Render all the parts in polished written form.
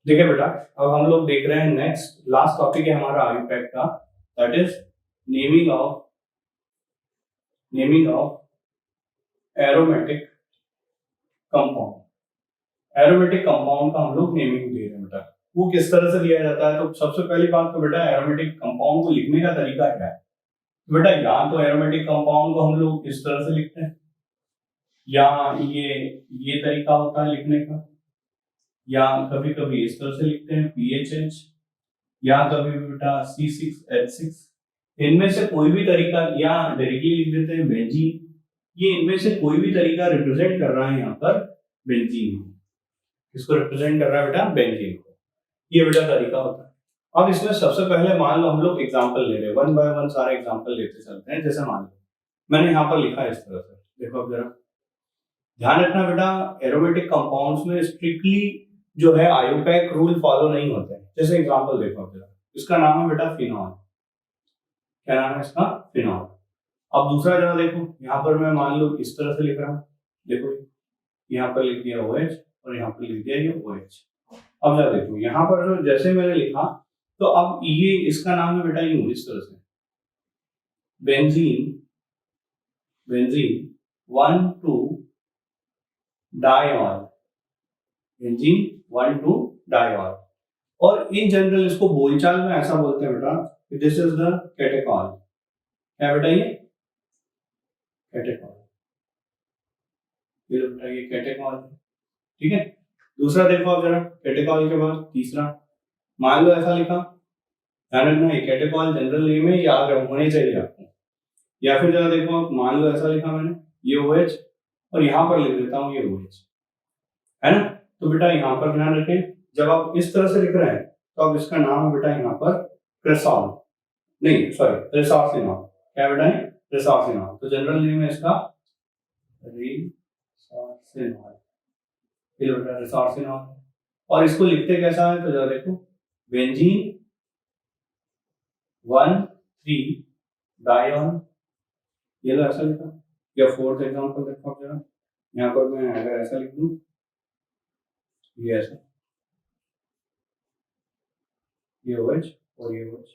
देखिए बेटा, अब हम लोग देख रहे हैं नेक्स्ट लास्ट टॉपिक है हमारा आयुपैक का, that is naming of aromatic compound. Aromatic compound का हम लोग नेमिंग दे रहे हैं बेटा। वो किस तरह से दिया जाता है? तो सबसे पहली बात तो बेटा एरोमेटिक कंपाउंड को लिखने का तरीका क्या है? तो बेटा या तो एरोमेटिक कंपाउंड को हम लोग इस तरह से लिखते हैं, या ये तरीका होता है लिखने का, या कभी कभी इस तरह से लिखते हैं PHH, या कभी बेटा C6H6। इनमें से कोई भी तरीका, या डायरेक्टली लिख देते हैं बेंजीन। ये इनमें से कोई भी तरीका रिप्रेजेंट कर रहा है यहाँ पर बेंजीन को। इसको रिप्रेजेंट कर रहा है बेटा बेंजीन को। ये बेटा तरीका होता है। अब इसमें सबसे पहले मान लो हम लोग एग्जांपल ले रहे हैं, वन बाय वन सारे एग्जांपल लेते चलते हैं। जैसे मान लो मैंने यहाँ पर लिखा है इस तरह से, देखो अब जरा ध्यान रखना बेटा, एरोमेटिक कंपाउंड्स में स्ट्रिक्टली जो है आयुपैक रूल फॉलो नहीं होते हैं। जैसे एग्जांपल देखो अब जरा, इसका नाम है बेटा फिनॉल। क्या नाम है इसका? फिनॉल। अब दूसरा जरा देखो, यहाँ पर मैं मान लो इस तरह से लिख रहा हूँ, देखो यहाँ पर लिख दिया OH और यहाँ पर लिख दिया ये OH। अब जरा देखो यहाँ पर जो जैसे मैंने लिखा, तो अब ये इसका नाम है बेटा यूं इस तरह से, बेंजीन 1,2 डायऑल, बेंजीन 1,2 डायऑल। और इन जनरल इसको बोलचाल में ऐसा बोलते हैं बेटा, दिस इज द कैटेकॉल। क्या बेटा ये? कैटेकॉल। ये बेटा ये कैटेकॉल, ठीक है। दूसरा देखो आप जरा, कैटेकॉल के बाद तीसरा मान लो ऐसा लिखा, ध्यान रखना ये कैटेकॉल जनरल नेम है, याद होने चाहिए आपको। या फिर जरा देखो आप, मान लो ऐसा लिखा मैंने ये OH और यहाँ पर लिख देता हूँ ये OH, है ना। तो बेटा यहाँ पर ध्यान रखें, जब आप इस तरह से लिख रहे हैं तो अब इसका नाम है बेटा यहाँ पर क्रेसॉल, नहीं सॉरी रेसॉर्सिनॉल। क्या बेटा है? रेसॉर्सिनॉल। तो जनरल नेम है इसका रेसॉर्सिनॉल, ये बेटा रेसॉर्सिनॉल। और इसको लिखते कैसा है? तो जरा देखो, बेंजीन 1,3 डायऑल, ये लो ऐसा लिखा। या फोर्थ एग्जांपल देखो आप जरा, यहाँ पर मैं अगर ऐसा लिख दूं, ये ऐसा, ये OH और ये OH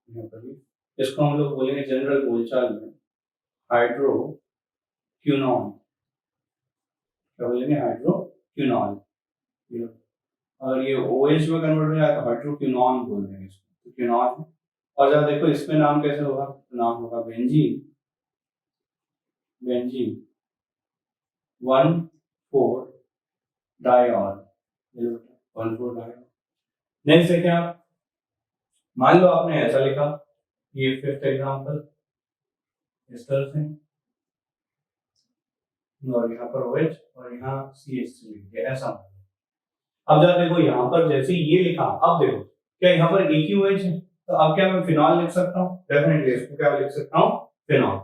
यहाँ पर भी, इसको हम लोग बोलेंगे जनरल बोलचाल में हाइड्रोक्विनॉन। क्या बोलेंगे? हाइड्रोक्विनॉन। और ये OH में कन्वर्ट हो जाए तो हाइड्रोक्विनॉन बोल देंगे इसको, तो क्विनॉन। और जब देखो इसमें नाम कैसे होगा? नाम होगा बेंजीन 1,4 डायऑल, 1,4 डायऑल। नेक्स्ट देखें आप, मान लो आपने ऐसा लिखा, ये फिफ्थ एग्जांपल इस तरह से, और यहाँ पर OH और यहाँ CH3 लिख दिया, ऐसा। अब जरा देखो यहाँ पर जैसे ये लिखा, अब देखो क्या यहाँ पर एक ही OH है, तो अब क्या मैं फिनॉल लिख सकता हूँ? डेफिनेटली इसको क्या लिख सकता हूँ? फिनॉल।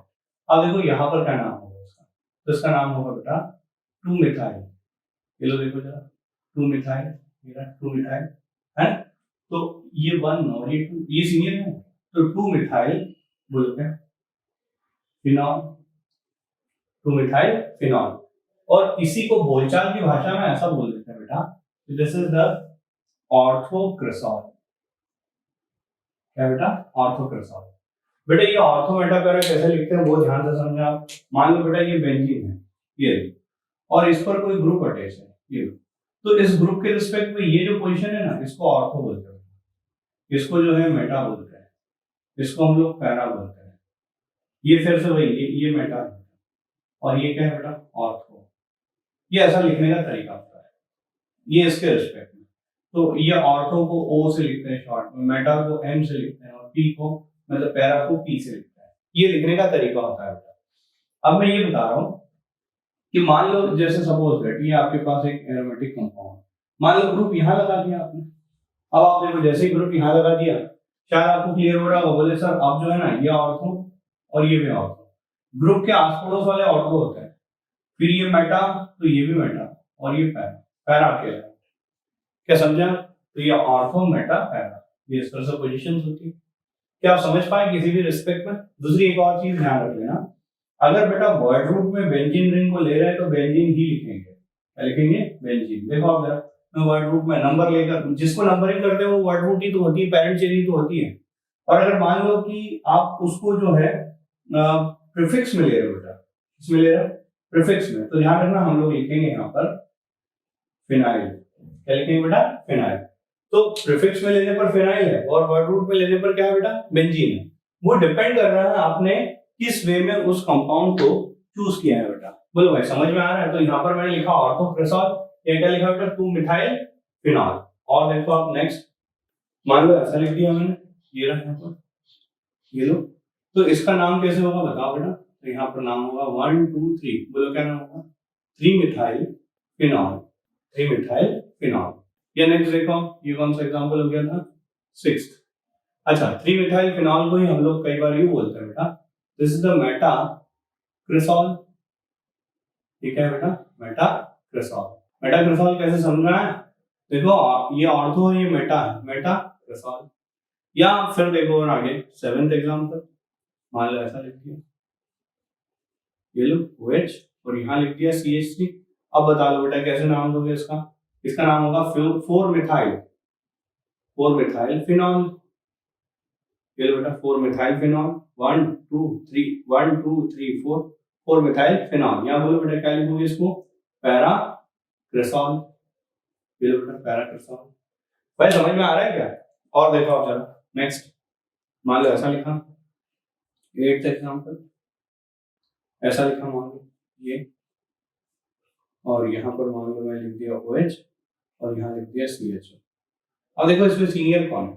अब देखो यहाँ पर क्या नाम होगा इसका? तो इसका नाम होगा बेटा 2 मिथाइल। ये लो देखो जरा, 2 मिथाइल, मेरा 2 मिथाइल है। तो ये 1 और ये 2, ये सीनियर है, तो 2 मिथाइल बोलते हैं फिनॉल, 2 मिथाइल फिनॉल। और इसी को बोलचाल की भाषा में ऐसा बोल देते हैं बेटा, दिस इज द ऑर्थोक्रेसॉल। क्या बेटा? ऑर्थोक्रेसॉल। बेटा ये ऑर्थो मेटापेरा कैसे लिखते हैं वो ध्यान से समझना आप। मान लो बेटा ये बेंजीन है, ये और इस पर कोई ग्रुप अटैच है, ये, तो इस ग्रुप के रिस्पेक्ट में ये जो पोजीशन है ना, इसको ऑर्थो बोलते हैं, इसको जो है मेटा बोलते हैं, इसको हम लोग पैरा बोलते हैं। ये फिर से वही, ये मेटा है और ये क्या है बेटा? ऑर्थो। ये ऐसा लिखने का तरीका होता है, ये इसके रिस्पेक्ट में। तो ये ऑर्थो को O से लिखते हैं शॉर्ट में, मेटा को M से लिखते हैं, और P को मतलब पैरा को P से लिखते हैं। ये लिखने का तरीका होता है बेटा। अब मैं ये बता रहा हूँ कि मान लो जैसे सपोज दैट ये आपके पास एक एरोमेटिक कंपाउंड, मान लो ग्रुप यहाँ लगा दिया आपने। अब आप देखो जैसे ही ग्रुप यहाँ लगा दिया, शायद आपको क्लियर हो रहा होगा, बोले सर अब जो है ना ये ऑर्थो और ये भी ऑर्थो, ग्रुप के आस पड़ोस वाले ऑर्थो होते हैं, फिर ये मेटा तो ये भी मेटा, और ये पैरा, पैरा के क्या समझा? तो ये ऑर्थो मेटा पैरा, ये इस तरह से पोजीशंस होती है। क्या आप समझ पाए किसी भी रिस्पेक्ट में? दूसरी एक और चीज ध्यान रख लेना, अगर बेटा वर्ड रूट में बेंजीन रिंग को ले रहे हैं तो बेंजीन ही लिखेंगे। क्या लिखेंगे? बेंजीन। देखो आप जरा, में वर्ड रूट में नंबर लेकर, जिसको नंबरिंग करते हैं वो वर्ड रूट ही तो होती है, पेरेंट चेन ही तो होती है। और अगर मान लो कि आप उसको जो है प्रीफिक्स में ले रहे हो बेटा, किसमें ले रहे हो, प्रीफिक्स में, तो ध्यान रखना हम लोग लिखेंगे यहाँ पर फिनाइल। क्या लिखेंगे बेटा, फिनाइल। तो प्रीफिक्स में लेने पर फिनाइल है और वर्ड रूट में लेने पर क्या है बेटा, बेंजीन है। वो डिपेंड कर रहा है आपने किस वे में उस कंपाउंड को चूज किया है बेटा। बोलो भाई समझ में आ रहा है? तो यहाँ पर मैंने लिखा ऑर्थोक्रेसॉल, ये क्या लिखा बेटा, 2 मिथाइल फिनॉल। और देखो आप नेक्स्ट, मान लो ऐसा लिख दिया मैंने, ये रहा यहाँ पर, ये लो, तो इसका नाम कैसे होगा बताओ बेटा। तो यहाँ पर नाम होगा 1 2 3, बोलो क्या नाम होगा, 3 मिथाइल फिनॉल, 3 मिथाइल फिनॉल। या नेक्स्ट देखो, ये कौन सा एग्जांपल हो गया था, 6। अच्छा, 3 मिथाइल फिनॉल को ही हम लोग कई बार यूं बोलते हैं बेटा, दिस इज द मेटा क्रिसॉल। ठीक है बेटा, मेटा क्रिसॉल। मेटा क्रिसॉल कैसे समझना है, देखो ये ऑर्थो है, ये मेटा है, मेटा क्रिसॉल। या फिर देखो और आगे 7th एग्जांपल, मान लो ऐसा लिख दिया, ये लो OH और यहाँ लिख दिया CH3। अब बता दो बेटा कैसे नाम दोगे इसका, इसका नाम होगा 4 मिथाइल, 4 मिथाइल फिनॉल। ये लो बेटा 4 मिथाइल फिनॉल, 1 2 3, 1 2 3 4, 4 मिथाइल फिनॉल। यहाँ बोलो बेटा क्या लिखोगे इसको, पैरा क्रिसॉल। ये लो बेटा पैरा क्रिसॉल। भाई समझ में आ रहा है क्या? और देखो आप जरा नेक्स्ट, मान लो ऐसा लिखा, 8th एग्जांपल, ऐसा लिखा मान लो ये, और यहाँ पर मान लो मैं लिख दिया OH और यहाँ लिख दिया CH। अब देखो इसमें सीनियर कौन है,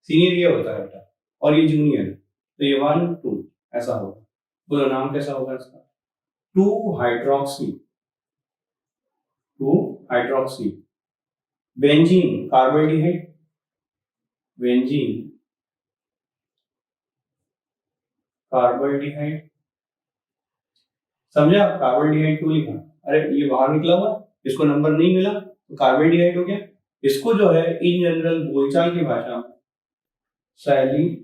सीनियर ये होता है बेटा और ये जूनियर है, तो ये 1 2 ऐसा होगा। बोलो नाम कैसा होगा इसका, 2 हाइड्रोक्सी, 2 हाइड्रोक्सी बेंजीन कार्बोल्डिहाइड, बेंजीन कार्बोल्डिहाइड। समझे आप, कार्बोल्डिहाइड क्यों लिखा, अरे ये बाहर निकला हुआ, इसको नंबर नहीं मिला तो कार्बोल्डिहाइड हो गया। इसको जो है इन जनरल बोलचाल की भाषा में सैलिसाइल्डिहाइड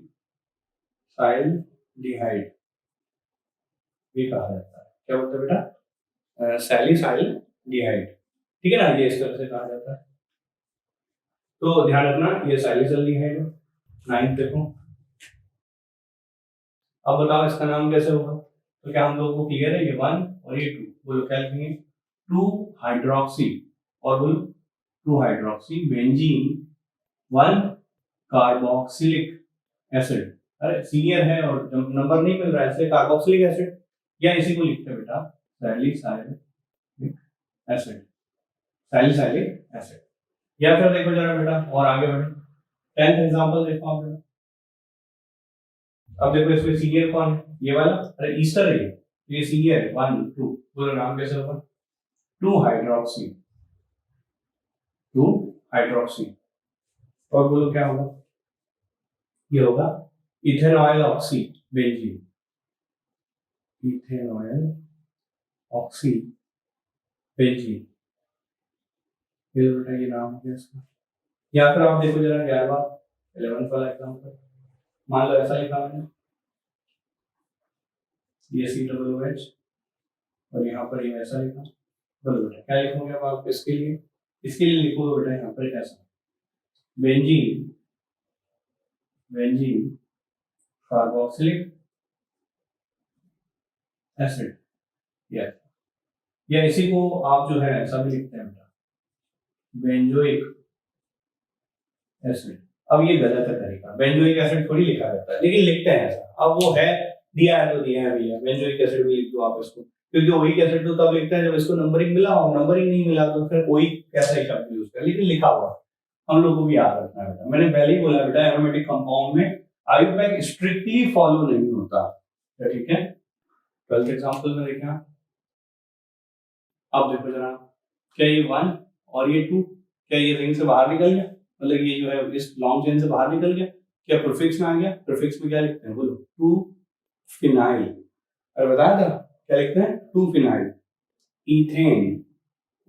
भी कहा जाता है। क्या बोलते हैं बेटा, सैलिसाइल्डिहाइड। ठीक है ना, ये इस तरह से कहा जाता है। तो ध्यान रखना ये सैलिसाइल्डिहाइड है। 9th देखो, अब बताओ इसका नाम कैसे होगा, तो क्या हम लोगों को क्लियर है, ये 1 और ये 2, बोलो क्या लिखेंगे, 2 हाइड्रोक्सी, और बोलो 2 हाइड्रोक्सी बेंजीन 1 कार्बोक्सिलिक एसिड। अरे सीनियर है और नंबर नहीं मिल रहा है इसलिए कार्बोक्सिलिक एसिड, या इसी को लिखते हैं बेटा सैलिसाइलिक एसिड, सैलिसाइलिक एसिड। या फिर देखो जरा बेटा और आगे बढ़े, 10th एग्जांपल देखो आप बेटा। अब देखो इसमें सीनियर कौन है, ये वाला, अरे ईस्टर है ये सीनियर है, 1 2, बोलो नाम कैसे होगा, 2 हाइड्रोक्सी, 2 हाइड्रोक्सी। और बोलो क्या होगा, ये होगा इथेनॉयल ऑक्सी बेंजीन, इथेनॉयल ऑक्सी बेंजीन। ये बेटा ये नाम है इसका। या फिर आप देखो जरा 11th वाला एग्जांपल, मान लो ऐसा लिखा मैंने, ये COOH और यहाँ पर ये ऐसा लिखा। बोलो बेटा क्या लिखोगे अब आप इसके लिए, इसके लिए लिखोगे बेटा यहाँ पर कैसा, बेंजीन, बेंजीन कार्बोक्सिलिक एसिड, या इसी को आप जो है ऐसा भी लिखते हैं बेटा, बेंजोइक एसिड। अब ये गलत है तरीका, बेंजोइक एसिड थोड़ी लिखा जाता है, लेकिन लिखते हैं ऐसा। अब वो है, दिया है तो दिया है भैया, बेंजोइक एसिड भी लिख दो आप इसको, क्योंकि ओइक एसिड तो तब लिखते हैं जब इसको नंबरिंग मिला हो, नंबरिंग नहीं मिला तो फिर ओइक कैसा ही शब्द यूज कर, लेकिन लिखा हुआ हम लोग को भी याद रखना है बेटा। मैंने पहले ही बोला बेटा एरोमेटिक कंपाउंड में आयुर्वेद स्ट्रिक्टली फॉलो नहीं होता, ठीक है। 12th एग्जांपल में देखें, अब देखो जरा, क्या ये 1 और ये 2 क्या ये रिंग से बाहर निकल गया, मतलब ये जो है इस लॉन्ग चेन से बाहर निकल गया, क्या प्रीफिक्स में आ गया, प्रीफिक्स में क्या लिखते हैं, बोलो 2 फिनाइल। अरे बताया था क्या लिखते हैं, 2 phenyl ethane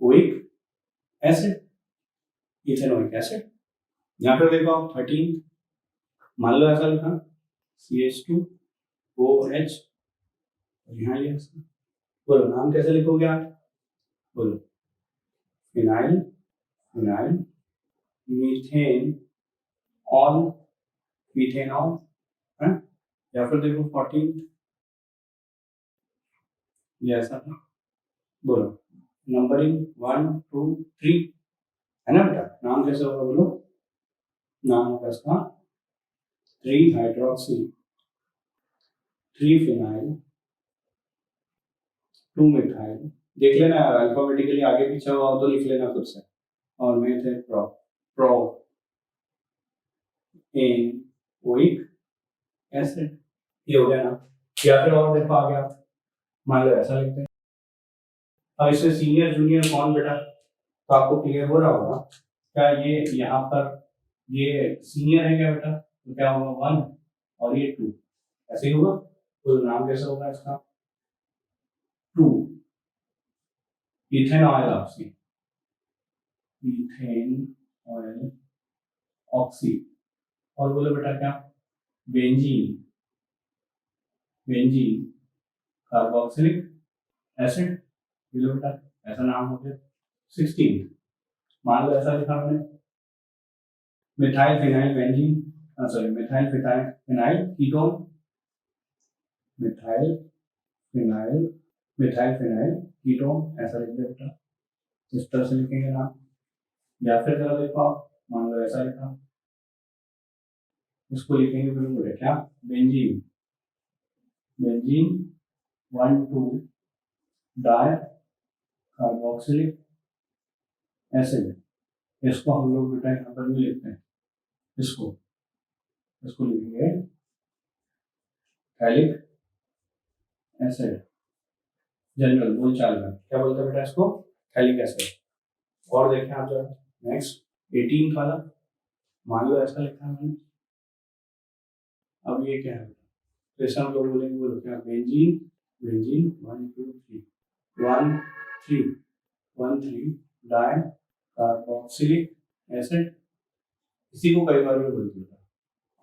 oic acid, ethanoic acid. यहाँ पर देखो आप 13, मान लो ऐसा लिखा CH2OH, यहाँ ये, बोलो नाम कैसे लिखोगे आप, बोलो phenyl phenyl methane all, methanol है, या फिर देखो 14, ये ऐसा था, बोलो नंबरिंग 1 2 3 है ना बेटा। नाम कैसे होगा बोलो, नाम होगा इसका 3 हाइड्रोक्सी 3 फिनाइल 2 मिथाइल। देख लेना यार, अल्फाबेटिकली आगे पीछे हुआ तो लिख लेना खुद से। और में थे प्रो प्रो एन ओइक एसिड, ये हो गया ना। या फिर और देखो आगे आप मान लो ऐसा लिखते हैं। अब इससे सीनियर जूनियर कौन बेटा, तो आपको क्लियर हो रहा होगा। क्या ये यहाँ पर ये सीनियर है क्या बेटा, तो क्या होगा 1 और ये 2, ऐसे ही होगा। तो नाम कैसे होगा इसका 2 ethane oil oxy, ethane oil oxy. और बोलो बेटा क्या बेंजीन, बेंजीन कार्बोक्सिलिक एसिड, बोलो बेटा ऐसा नाम हो गया 16। मान लो ऐसा लिखा मैंने methyl phenyl benzene, sorry methyl phenyl phenyl ketone, methyl phenyl methyl phenyl ketone, ऐसा लिख दे बेटा, इस तरह से लिखेंगे नाम। या फिर जरा देखो आप, मान लो ऐसा लिखा, इसको लिखेंगे बिल्कुल क्या benzene, benzene 1 2 di carboxylic acid. इसको हम लोग बेटा यहाँ पर भी लिखते हैं, इसको इसको लिखेंगे थैलिक एसिड। जनरल बोलचाल में क्या बोलते हैं बेटा इसको थैलिक एसिड। और देखें आप जरा नेक्स्ट 18 वाला, मान लो ऐसा लिखा है मैंने। अब ये क्या है, तो ऐसा हम लोग बोलेंगे, बोलो क्या benzene, benzene 1 2 3 1 3 1 3 di carboxylic acid. इसी को कई बार भी बोलते हैं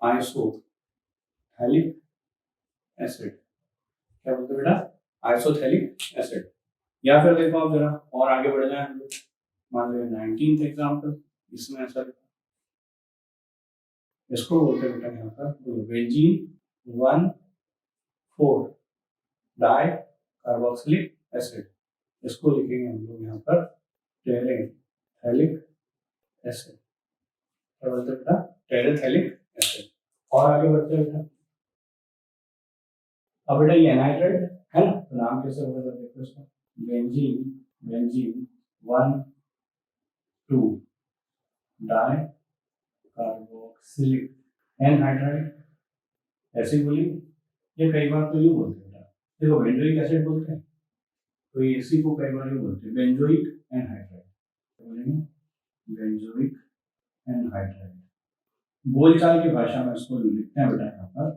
आइसोथैलिक एसिड। क्या बोलते हैं बेटा आइसोथैलिक एसिड। या फिर देखो आप जरा और आगे बढ़ जाए हम लोग, मान लो 19th एग्जाम्पल, इसमें ऐसा इसको बोलते हैं बेटा यहाँ पर बेंजीन 1 4 डाई कार्बोक्सिलिक एसिड। इसको लिखेंगे हम लोग यहाँ पर टेरेथैलिक एसिड। क्या बोलते हैं बेटा टेरेथैलिक एसिड। और आगे बढ़ते हैं बेटा, अब बेटा ये एनाइड्राइड है ना, तो नाम कैसे होगा देखो इसका benzene, benzene 1 2 di carboxylic anhydride, ऐसे बोलिए। ये कई बार तो यूं बोलते हैं बेटा, देखो बेंजोइक एसिड बोलते हैं, तो ये इसी को कई बार यूं बोलते हैं बेंजोइक एनहाइड्राइड, बोलेंगे बेंजोइक एनहाइड्राइड। बोलचाल की भाषा में इसको लिखते हैं बेटा यहाँ पर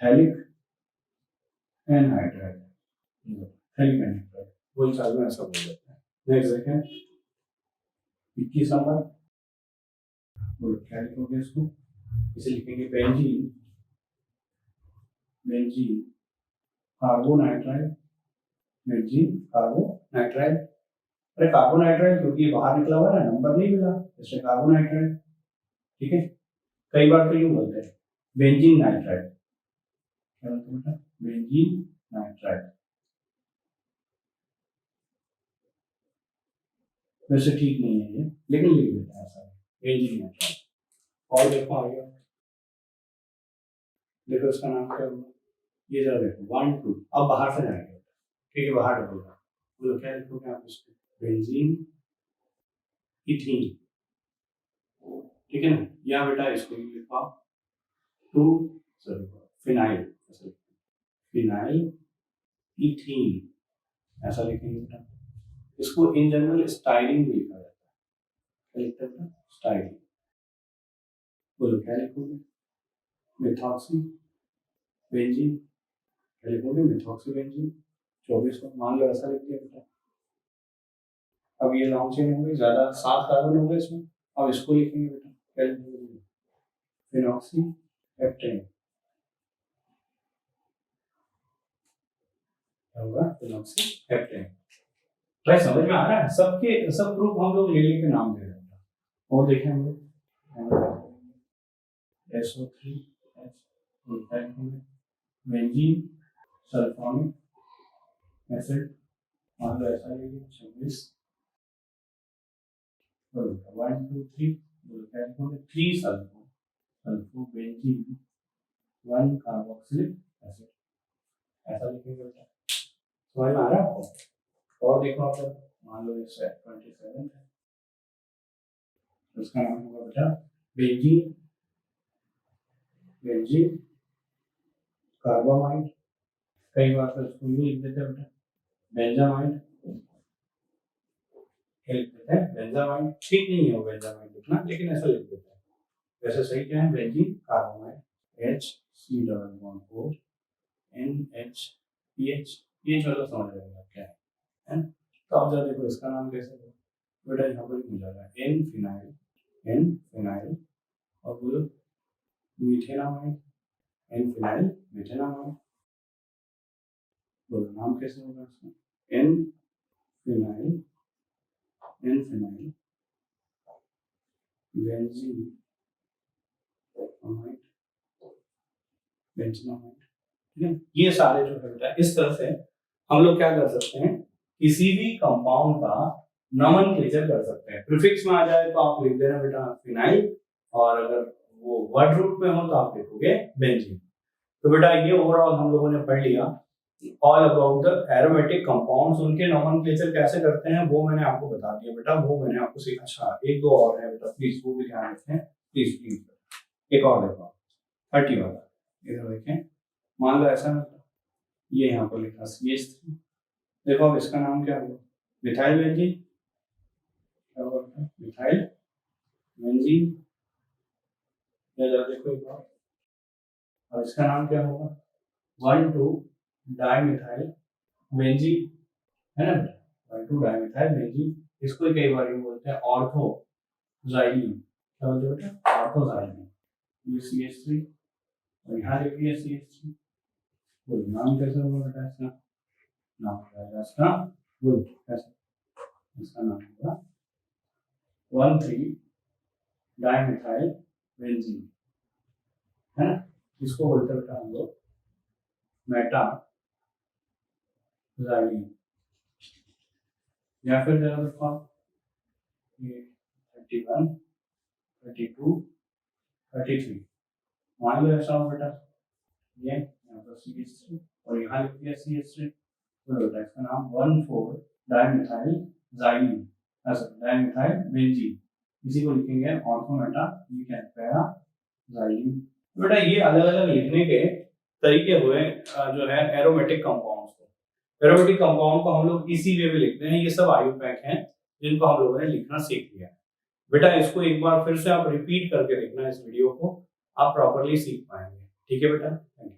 थैलिक एनहाइड्राइड, थैलिक एनहाइड्राइड, बोलचाल में ऐसा बोल देते हैं। नेक्स्ट देखें 21 नंबर, बोलो क्या लिखोगे इसको, इसे लिखेंगे बेंजीन, बेंजीन कार्बोनाइट्राइड, बेंजीन कार्बोनाइट्राइड। अरे कार्बोनाइट्राइड क्योंकि बाहर निकला हुआ है, नंबर नहीं मिला, इसलिए कार्बोनाइट्राइड। ठीक है, कई बार तो यूं बोलते हैं बेंजीन नाइट्राइड। क्या बोलते हैं बेटा बेंजीन नाइट्राइड। वैसे ठीक नहीं है ये, लेकिन लिख देते हैं ऐसा बेंजीन नाइट्राइड। और देखो आगे, देखो इसका नाम क्या होगा, ये जरा देखो 1 2, अब बाहर से जाएंगे, ठीक है बाहर डबल, बोलो क्या लिखोगे आप इसको बेंजीन इथीन, ठीक है ना। या बेटा इसको लिखो आप 2 सॉरी फिनाइल, फिनाइल इथीन ऐसा लिखेंगे बेटा। इसको इन जनरल स्टाइलिंग भी लिखा जाता है, क्या लिखते हैं स्टाइलिंग। बोलो क्या लिखोगे मिथॉक्सी बेंजीन, क्या लिखोगे मिथॉक्सी बेंजीन 24 को, मान लो ऐसा लिख दिया बेटा। अब ये लॉन्ग चेन हो गई, ज्यादा 7 कार्बन हो गए इसमें। अब इसको लिखेंगे बेटा क्या लिखेंगे फिनॉक्सी हेप्टेन, क्या होगा फिनॉक्सी हेप्टेन। भाई समझ में आ रहा है? सबके सब ग्रुप हम लोग ले लेके नाम दे रहे हैं। और देखें हम लोग SO3 बेंजीन सल्फोनिक एसिड मान लो ऐसा लेंगे 26 1 2 3 3 सल्फो बेंजीन 1 कार्बोक्सिलिक एसिड ऐसा लिखेंगे बेटा। समझ में आ रहा है आपको? और देखो आप मान लो ये 27 है, उसका नाम होगा बेटा बेंजीन बेंजीन कार्बामाइड, कई बार तो इसको यूं लिख देते हैं बेटा बेंजामाइड, लिख देते हैं बेंजामाइड। ठीक नहीं है वो बेंजामाइड लिखना, लेकिन ऐसा लिख देते हैं। वैसे सही क्या है? Benzene carbamide HC double bond 4 NH ये चलो समझ रहे हो क्या है? तो अब जरा देखो इसका नाम कैसे होगा बेटा, यहाँ पर लिख जाएगा N फिनाइल और बोलो मीथेनामाइड N फिनाइल मीथेनामाइड, बोलो नाम कैसे होगा इसका? N phenyl benzene benzenamide. ठीक है, ये सारे जो है बेटा इस तरह से हम लोग क्या कर सकते हैं, किसी भी कंपाउंड का नोमेनक्लेचर कर सकते हैं। प्रीफिक्स में आ जाए तो आप लिख देना बेटा फिनाइल, और अगर वो वर्ड रूट में हो तो आप लिखोगे बेंजीन। तो बेटा ये ओवरऑल हम लोगों ने पढ़ लिया all about the aromatic compounds, उनके नोमेनक्लेचर कैसे करते हैं वो मैंने आपको बता दिया बेटा, वो मैंने आपको सीखा। अच्छा एक दो और है बेटा, प्लीज वो भी ध्यान रखें, प्लीज प्लीज। एक और देखो 30 वाला, इधर देखें, मान लो ऐसा ये यहाँ पर लिखा CH3, देखो अब इसका नाम क्या होगा? मिथाइल बेंजीन, क्या होगा? Methyl benzene. देखो एक बार, और इसका नाम क्या होगा? 1,2 डाइमिथाइल बेंजीन, है ना बेटा? 1,2 डाइमिथाइल बेंजीन। इसको ही कई बार ये बोलते हैं ऑर्थोजाइलीन, क्या बोलते हैं बेटा? ऑर्थोजाइलीन। ये CH3 और यहाँ लिख दिया CH3, बोल नाम कैसे होगा बेटा इसका? नाम होगा इसका, बोल कैसे? इसका नाम होगा 1,3 डाइमिथाइल बेंजीन, है ना? इसको बोलते बेटा हम लोग मेटाजाइलीन, या फिर जरा देखो ये 31 32 33, मान लो ऐसा हो बेटा, ये यहाँ पर CH3 और यहाँ लिख दिया CH3, तो बेटा इसका नाम 1,4 डाइमिथाइल जाइलीन, ऐसा डाइमिथाइल बेंजीन, इसी को लिखेंगे ऑर्थोमेटा पैराजाइलीन। बेटा ये अलग अलग लिखने के तरीके हुए जो है एरोमेटिक कंपाउंड्स को। एरोमेटिक कंपाउंड को हम लोग इसी वे में लिखते हैं, ये सब आयुपैक हैं जिनको हम लोगों ने लिखना सीख लिया। बेटा इसको एक बार फिर से आप रिपीट करके देखना इस वीडियो को, आप प्रॉपर्ली सीख पाएंगे। ठीक है बेटा, थैंक यू।